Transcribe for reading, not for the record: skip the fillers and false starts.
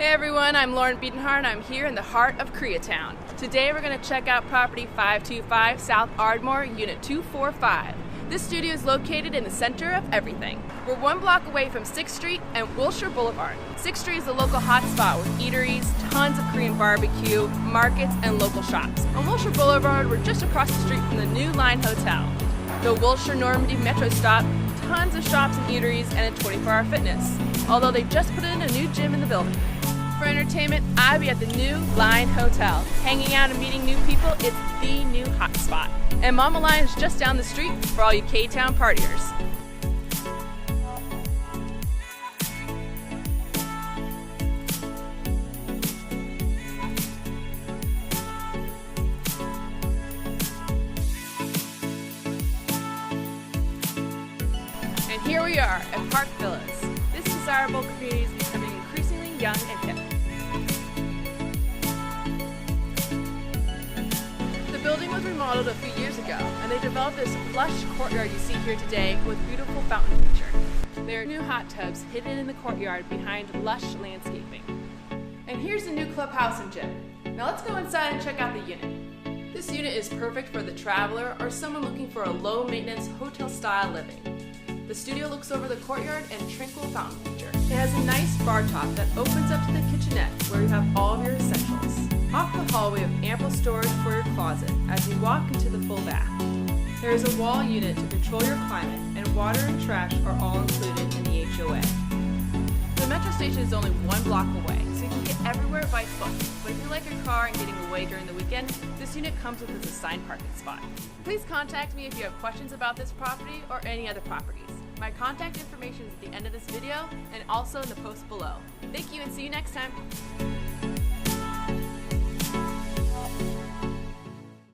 Hey everyone, I'm Biedenharn. I'm here in the heart of KoreaTown. Today we're going to check out property 525 South Ardmore, Unit 245. This studio is located in the center of everything. We're 1 block away from 6th Street and Wilshire Boulevard. 6th Street is a local hotspot with eateries, tons of Korean barbecue, markets, and local shops. On Wilshire Boulevard, we're just across the street from the new Line Hotel. The Wilshire Normandy Metro stop, tons of shops and eateries, and a 24-hour fitness. Although they just put in a new gym in the building. For entertainment, I'll be at the new Line Hotel. Hanging out and meeting new people, it's the new hotspot. And Mama Line is just down the street for all you K-Town partiers. And here we are at Park Villas. This desirable community is becoming increasingly young and hip. The building was remodeled a few years ago, and they developed this lush courtyard you see here today with beautiful fountain feature. There are new hot tubs hidden in the courtyard behind lush landscaping. And here's the new clubhouse and gym. Now let's go inside and check out the unit. This unit is perfect for the traveler or someone looking for a low-maintenance hotel-style living. The studio looks over the courtyard and tranquil fountain feature. It has a nice bar top that opens up to the kitchenette where you have all of your essentials. Off the hall we have ample storage for your closet as you walk into the full bath. There is a wall unit to control your climate, and water and trash are all included in the HOA. The metro station is only 1 block away, so you can get everywhere by foot. But if you like your car and getting away during the weekend, this unit comes with its assigned parking spot. Please contact me if you have questions about this property or any other properties. My contact information is at the end of this video and also in the post below. Thank you and see you next time.